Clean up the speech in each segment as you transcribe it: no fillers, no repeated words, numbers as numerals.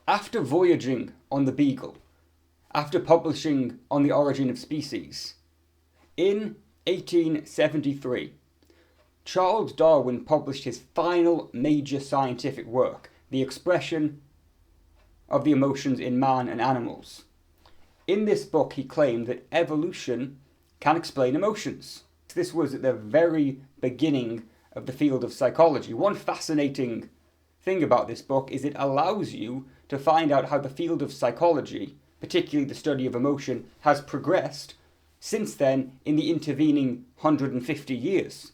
After voyaging on the Beagle, after publishing On the Origin of Species, in 1873, Charles Darwin published his final major scientific work, The Expression of the Emotions in Man and Animals. In this book, he claimed that evolution can explain emotions. This was at the very beginning of the field of psychology. One fascinating thing about this book is it allows you to find out how the field of psychology, particularly the study of emotion, has progressed since then in the intervening 150 years.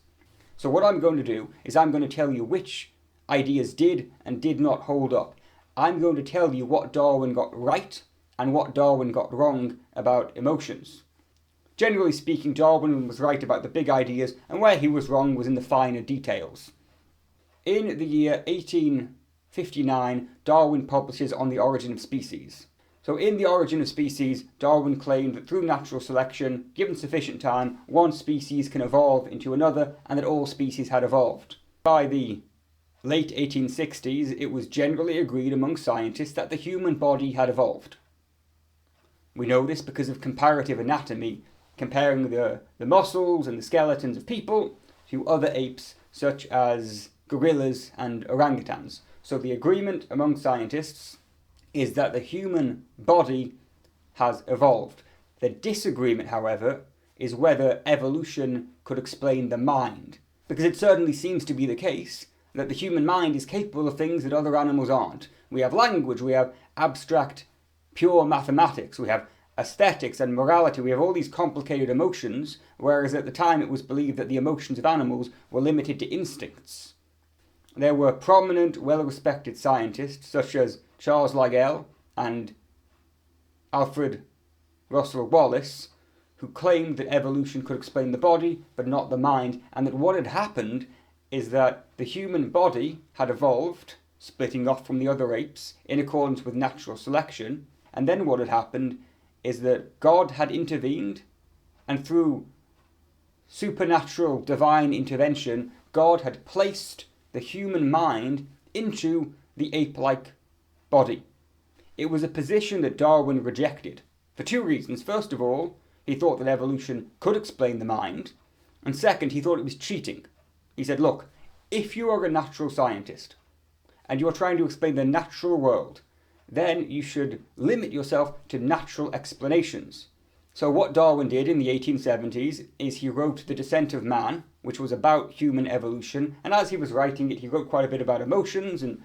So what I'm going to do is I'm going to tell you which ideas did and did not hold up. I'm going to tell you what Darwin got right and what Darwin got wrong about emotions. Generally speaking, Darwin was right about the big ideas, and where he was wrong was in the finer details. In the year 1859, Darwin publishes On the Origin of Species. So in The Origin of Species, Darwin claimed that through natural selection, given sufficient time, one species can evolve into another, and that all species had evolved. By the late 1860s, it was generally agreed among scientists that the human body had evolved. We know this because of comparative anatomy, comparing the muscles and the skeletons of people to other apes such as gorillas and orangutans. So the agreement among scientists is that the human body has evolved. The disagreement, however, is whether evolution could explain the mind, because it certainly seems to be the case that the human mind is capable of things that other animals aren't. We have language, we have abstract, pure mathematics, we have aesthetics and morality, we have all these complicated emotions, whereas at the time it was believed that the emotions of animals were limited to instincts. There were prominent, well-respected scientists such as Charles Lyell and Alfred Russel Wallace, who claimed that evolution could explain the body but not the mind, and that what had happened is that the human body had evolved, splitting off from the other apes in accordance with natural selection, and then what had happened is that God had intervened, and through supernatural divine intervention, God had placed the human mind into the ape-like body. It was a position that Darwin rejected for two reasons. First of all, he thought that evolution could explain the mind, and second, he thought it was cheating. He said, look, if you are a natural scientist and you are trying to explain the natural world, then you should limit yourself to natural explanations. So what Darwin did in the 1870s is he wrote The Descent of Man, which was about human evolution, and as he was writing it, he wrote quite a bit about emotions, and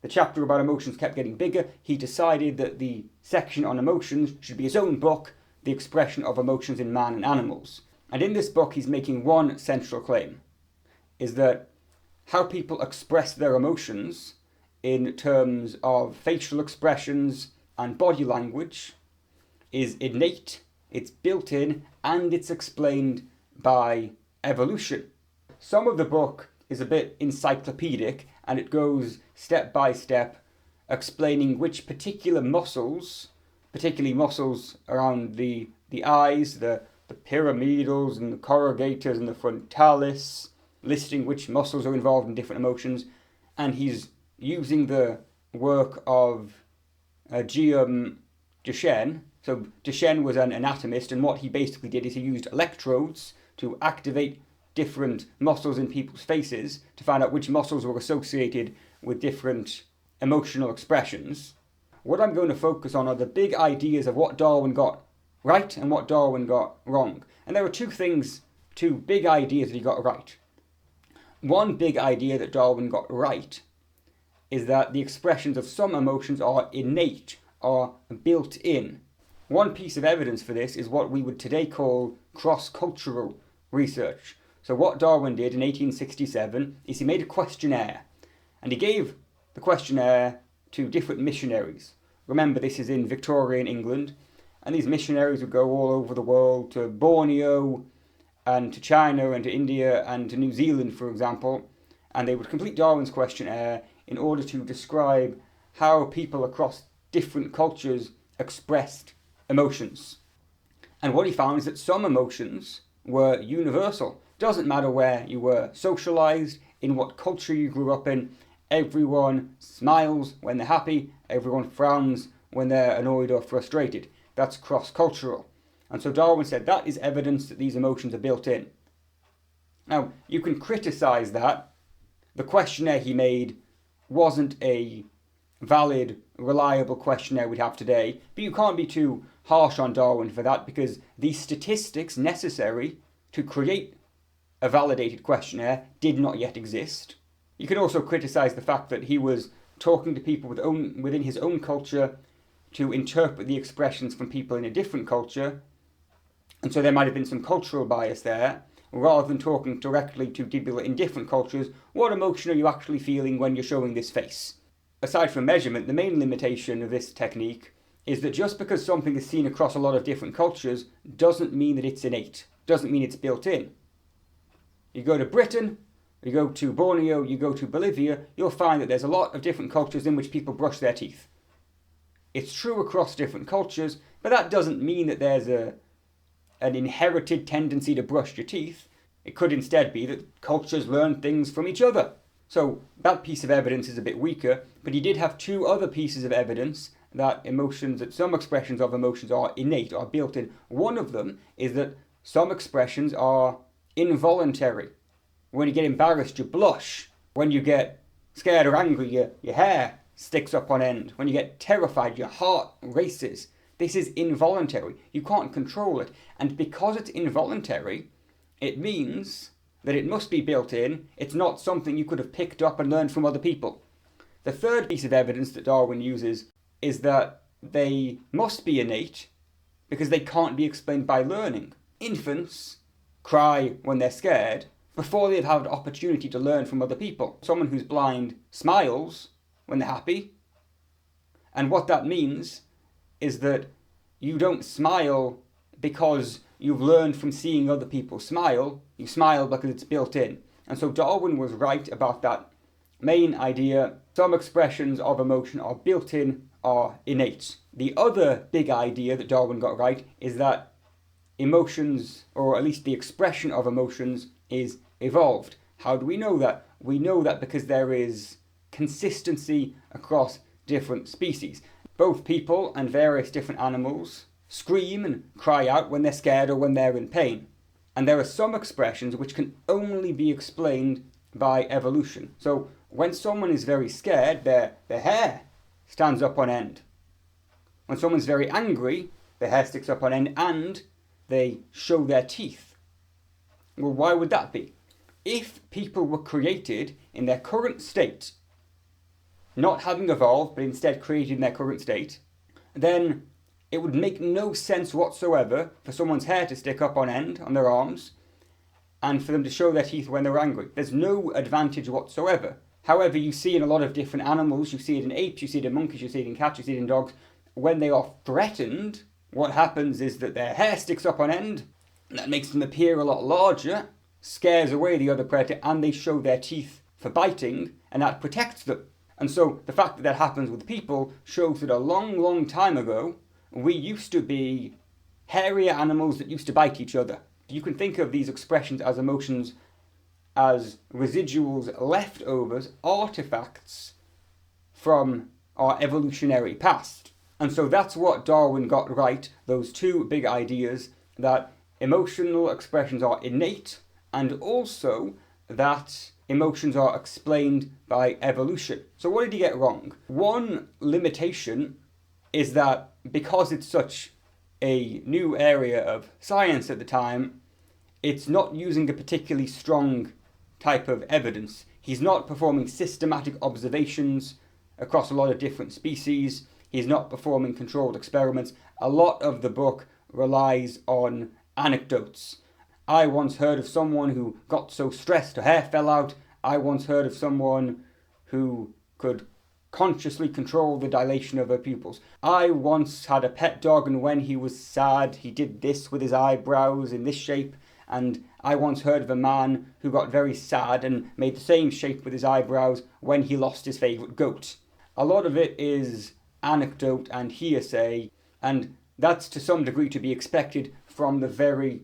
the chapter about emotions kept getting bigger. He decided that the section on emotions should be his own book, The Expression of Emotions in Man and Animals. And in this book, he's making one central claim, is that how people express their emotions in terms of facial expressions and body language is innate, it's built in, and it's explained by evolution. Some of the book is a bit encyclopedic, and it goes step by step explaining which particular muscles, particularly muscles around the eyes, the pyramidals and the corrugators and the frontalis, listing which muscles are involved in different emotions, and he's using the work of Guillaume Duchenne. So Duchenne was an anatomist, and what he basically did is he used electrodes to activate different muscles in people's faces to find out which muscles were associated with different emotional expressions. What I'm going to focus on are the big ideas of what Darwin got right and what Darwin got wrong. And there are two big ideas that he got right. One big idea that Darwin got right is that the expressions of some emotions are innate, are built in. One piece of evidence for this is what we would today call cross-cultural research. So what Darwin did in 1867 is he made a questionnaire, and he gave the questionnaire to different missionaries. Remember, this is in Victorian England, and these missionaries would go all over the world, to Borneo, and to China, and to India, and to New Zealand, for example, and they would complete Darwin's questionnaire in order to describe how people across different cultures expressed emotions. And what he found is that some emotions were universal. Doesn't matter where you were socialized, in what culture you grew up in, Everyone smiles when they're happy, everyone frowns when they're annoyed or frustrated. That's cross-cultural. And so Darwin said that is evidence that these emotions are built in. Now, you can criticise that. The questionnaire he made wasn't a valid, reliable questionnaire we'd have today, but you can't be too harsh on Darwin for that, because the statistics necessary to create a validated questionnaire did not yet exist. You can also criticise the fact that he was talking to people within his own culture to interpret the expressions from people in a different culture, and so there might have been some cultural bias there. Rather than talking directly to people in different cultures, what emotion are you actually feeling when you're showing this face? Aside from measurement, the main limitation of this technique is that just because something is seen across a lot of different cultures doesn't mean that it's innate, doesn't mean it's built in. You go to Britain, you go to Borneo, you go to Bolivia, you'll find that there's a lot of different cultures in which people brush their teeth. It's true across different cultures, but that doesn't mean that there's an inherited tendency to brush your teeth. It could instead be that cultures learn things from each other. So that piece of evidence is a bit weaker, but he did have two other pieces of evidence that some expressions of emotions are innate, are built in. One of them is that some expressions are involuntary. When you get embarrassed, you blush. When you get scared or angry, your hair sticks up on end. When you get terrified, your heart races. This is involuntary. You can't control it. And because it's involuntary, it means that it must be built in. It's not something you could have picked up and learned from other people. The third piece of evidence that Darwin uses is that they must be innate because they can't be explained by learning. Infants cry when they're scared before they've had an opportunity to learn from other people. Someone who's blind smiles when they're happy. And what that means is that you don't smile because you've learned from seeing other people smile. You smile because it's built in. And so Darwin was right about that main idea. Some expressions of emotion are built in, are innate. The other big idea that Darwin got right is that emotions, or at least the expression of emotions, is evolved. How do we know that? We know that because there is consistency across different species. Both people and various different animals scream and cry out when they're scared or when they're in pain. And there are some expressions which can only be explained by evolution. So when someone is very scared, their hair stands up on end. When someone's very angry, their hair sticks up on end and they show their teeth. Well, why would that be? If people were created in their current state, not having evolved, but instead created in their current state, then it would make no sense whatsoever for someone's hair to stick up on end on their arms and for them to show their teeth when they're angry. There's no advantage whatsoever. However, you see in a lot of different animals, you see it in apes, you see it in monkeys, you see it in cats, you see it in dogs. When they are threatened, what happens is that their hair sticks up on end, and that makes them appear a lot larger, scares away the other predator, and they show their teeth for biting, and that protects them. And so the fact that that happens with people shows that a long, long time ago, we used to be hairier animals that used to bite each other. You can think of these expressions as emotions as residuals, leftovers, artifacts from our evolutionary past. And so that's what Darwin got right, those two big ideas, that emotional expressions are innate, and also that emotions are explained by evolution. So what did he get wrong? One limitation is that because it's such a new area of science at the time, it's not using a particularly strong type of evidence. He's not performing systematic observations across a lot of different species. He's not performing controlled experiments. A lot of the book relies on anecdotes. I once heard of someone who got so stressed her hair fell out. I once heard of someone who could consciously control the dilation of her pupils. I once had a pet dog, and when he was sad, he did this with his eyebrows in this shape. And I once heard of a man who got very sad and made the same shape with his eyebrows when he lost his favourite goat. A lot of it is anecdote and hearsay, and that's to some degree to be expected from the very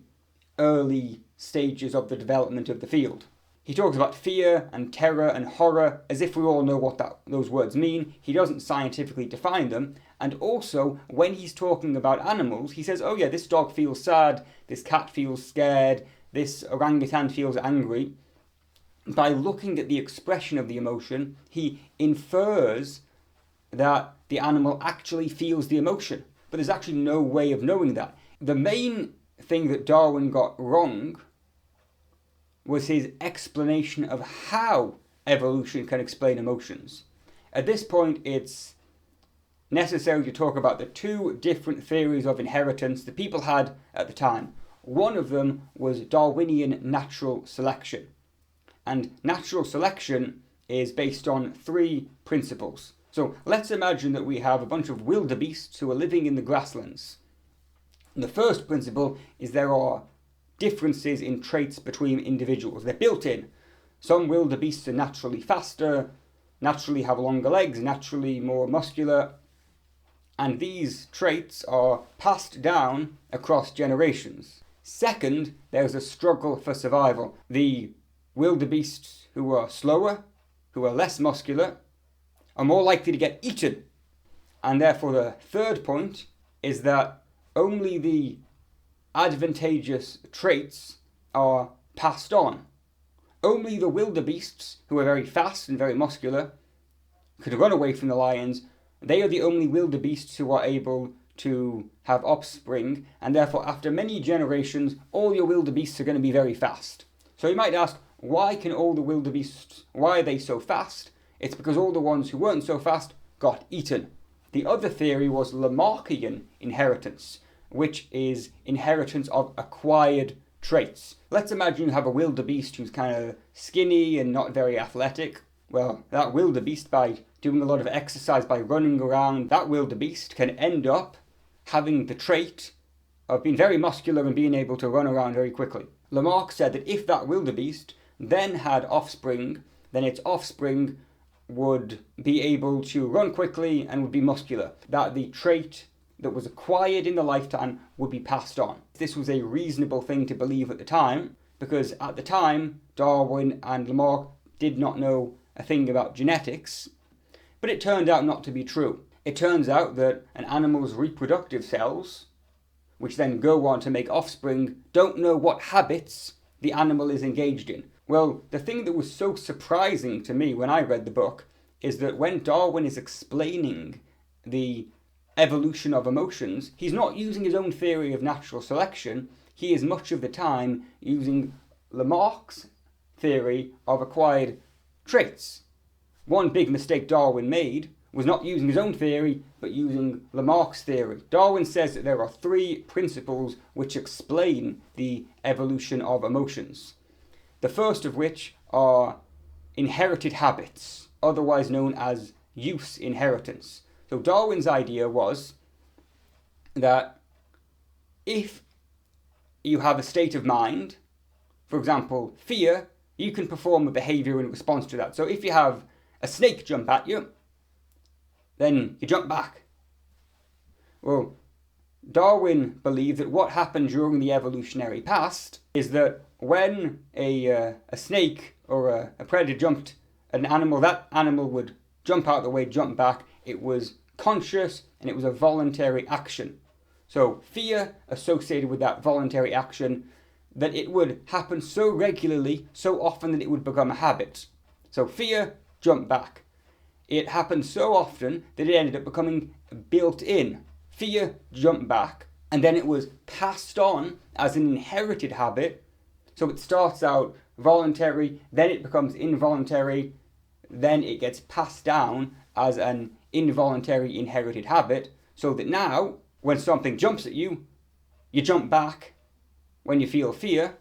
early stages of the development of the field. He talks about fear and terror and horror as if we all know what those words mean. He doesn't scientifically define them. And also, when he's talking about animals, he says, oh yeah, this dog feels sad, this cat feels scared, this orangutan feels angry. By looking at the expression of the emotion, he infers that the animal actually feels the emotion. But there's actually no way of knowing that. The main thing that Darwin got wrong was his explanation of how evolution can explain emotions. At this point, it's necessary to talk about the two different theories of inheritance that people had at the time. One of them was Darwinian natural selection. And natural selection is based on three principles. So let's imagine that we have a bunch of wildebeests who are living in the grasslands. And the first principle is there are differences in traits between individuals. They're built in. Some wildebeests are naturally faster, naturally have longer legs, naturally more muscular, and these traits are passed down across generations. Second, there's a struggle for survival. The wildebeests who are slower, who are less muscular, are more likely to get eaten. And therefore the third point is that only the advantageous traits are passed on. Only the wildebeests, who are very fast and very muscular, could run away from the lions. They are the only wildebeests who are able to have offspring, and therefore after many generations, all your wildebeests are going to be very fast. So you might ask, why can all the wildebeests, why are they so fast? It's because all the ones who weren't so fast got eaten. The other theory was Lamarckian inheritance, which is inheritance of acquired traits. Let's imagine you have a wildebeest who's kind of skinny and not very athletic. Well, that wildebeest, by doing a lot of exercise, by running around, that wildebeest can end up having the trait of being very muscular and being able to run around very quickly. Lamarck said that if that wildebeest then had offspring, then its offspring would be able to run quickly and would be muscular. That the trait that was acquired in the lifetime would be passed on. This was a reasonable thing to believe at the time, because at the time, Darwin and Lamarck did not know a thing about genetics, but it turned out not to be true. It turns out that an animal's reproductive cells, which then go on to make offspring, don't know what habits the animal is engaged in. Well, the thing that was so surprising to me when I read the book is that when Darwin is explaining the evolution of emotions, he's not using his own theory of natural selection. He is much of the time using Lamarck's theory of acquired traits. One big mistake Darwin made was not using his own theory, but using Lamarck's theory. Darwin says that there are three principles which explain the evolution of emotions. The first of which are inherited habits, otherwise known as use inheritance. So Darwin's idea was that if you have a state of mind, for example, fear, you can perform a behavior in response to that. So if you have a snake jump at you, then you jump back. Well, Darwin believed that what happened during the evolutionary past is that when a snake or a predator jumped an animal, that animal would jump out of the way, jump back. It was conscious and it was a voluntary action. So fear associated with that voluntary action, that it would happen so regularly, so often that it would become a habit. So fear, jump back. It happened so often that it ended up becoming built in. Fear, jump back. And then it was passed on as an inherited habit. So it starts out voluntary, then it becomes involuntary, then it gets passed down as an involuntary inherited habit, so that now, when something jumps at you, you jump back when you feel fear,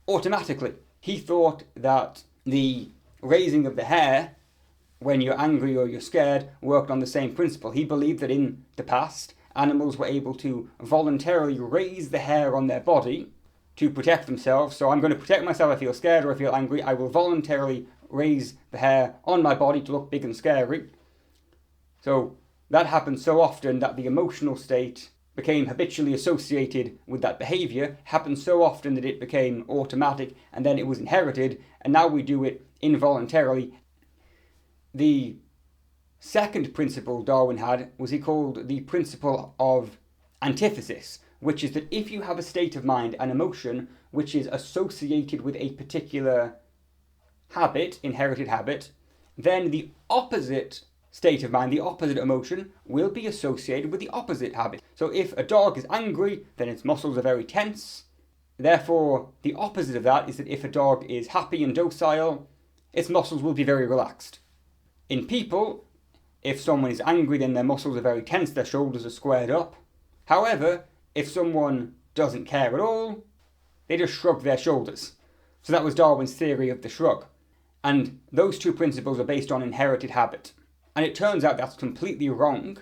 automatically. He thought that the raising of the hair when you're angry or you're scared worked on the same principle. He believed that in the past, animals were able to voluntarily raise the hair on their body to protect themselves. So I'm going to protect myself if I feel scared or I feel angry. I will voluntarily raise the hair on my body to look big and scary. So that happens so often that the emotional state became habitually associated with that behaviour, happened so often that it became automatic, and then it was inherited, and now we do it involuntarily. The second principle Darwin had was he called the principle of antithesis, which is that if you have a state of mind, an emotion, which is associated with a particular habit, inherited habit, then the opposite state of mind, the opposite emotion, will be associated with the opposite habit. So if a dog is angry, then its muscles are very tense. Therefore, the opposite of that is that if a dog is happy and docile, its muscles will be very relaxed. In people, if someone is angry, then their muscles are very tense, their shoulders are squared up. However, if someone doesn't care at all, they just shrug their shoulders. So that was Darwin's theory of the shrug. And those two principles are based on inherited habit. And it turns out that's completely wrong,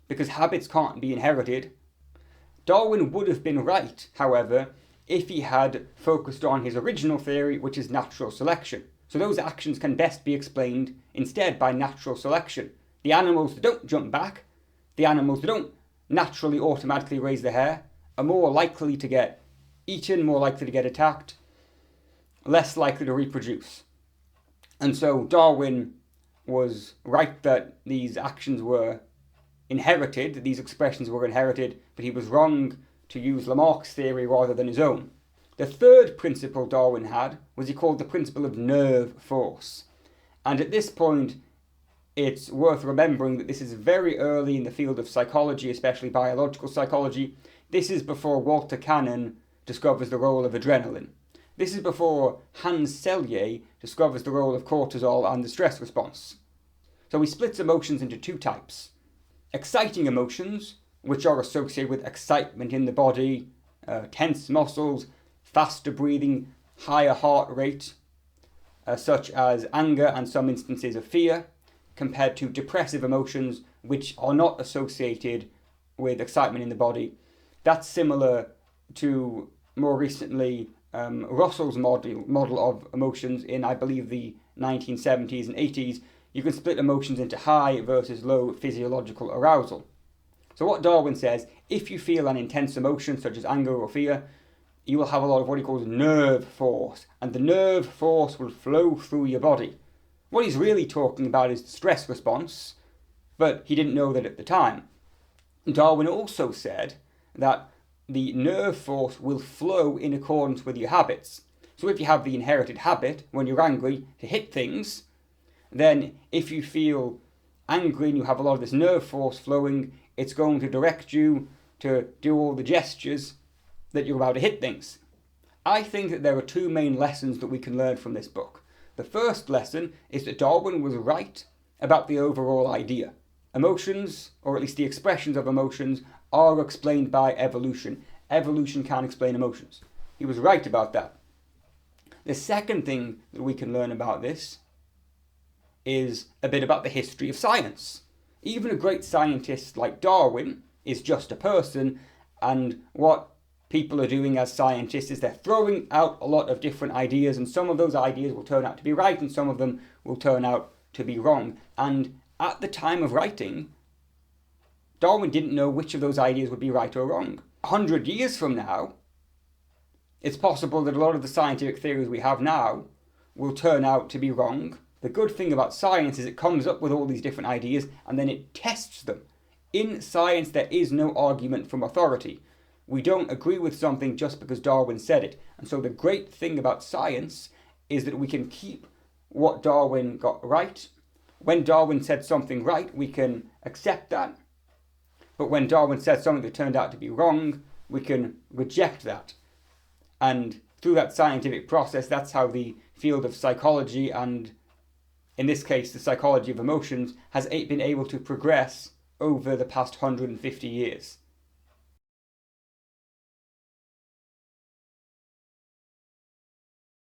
because habits can't be inherited. Darwin would have been right, however, if he had focused on his original theory, which is natural selection. So those actions can best be explained instead by natural selection. The animals that don't jump back, the animals that don't naturally automatically raise their hair, are more likely to get eaten, more likely to get attacked, less likely to reproduce. And so Darwin was right that these actions were inherited, that these expressions were inherited, but he was wrong to use Lamarck's theory rather than his own. The third principle Darwin had was he called the principle of nerve force. And at this point, it's worth remembering that this is very early in the field of psychology, especially biological psychology. This is before Walter Cannon discovers the role of adrenaline. This is before Hans Selye discovers the role of cortisol and the stress response. So he splits emotions into two types. Exciting emotions, which are associated with excitement in the body, tense muscles, faster breathing, higher heart rate, such as anger and some instances of fear, compared to depressive emotions, which are not associated with excitement in the body. That's similar to, more recently, Russell's model of emotions in, I believe, the 1970s and 80s. You can split emotions into high versus low physiological arousal. So what Darwin says, if you feel an intense emotion such as anger or fear, you will have a lot of what he calls nerve force, and the nerve force will flow through your body. What he's really talking about is the stress response, but he didn't know that at the time. Darwin also said that the nerve force will flow in accordance with your habits. So if you have the inherited habit, when you're angry, to hit things, then if you feel angry and you have a lot of this nerve force flowing, it's going to direct you to do all the gestures that you're about to hit things. I think that there are two main lessons that we can learn from this book. The first lesson is that Darwin was right about the overall idea. Emotions, or at least the expressions of emotions, are explained by evolution. Evolution can explain emotions. He was right about that. The second thing that we can learn about this is a bit about the history of science. Even a great scientist like Darwin is just a person, and what people are doing as scientists is they're throwing out a lot of different ideas, and some of those ideas will turn out to be right and some of them will turn out to be wrong. And at the time of writing, Darwin didn't know which of those ideas would be right or wrong. 100 years from now, it's possible that a lot of the scientific theories we have now will turn out to be wrong. The good thing about science is it comes up with all these different ideas and then it tests them. In science, there is no argument from authority. We don't agree with something just because Darwin said it. And so the great thing about science is that we can keep what Darwin got right. When Darwin said something right, we can accept that. But when Darwin said something that turned out to be wrong, we can reject that. And through that scientific process, that's how the field of psychology, and in this case the psychology of emotions, has been able to progress over the past 150 years.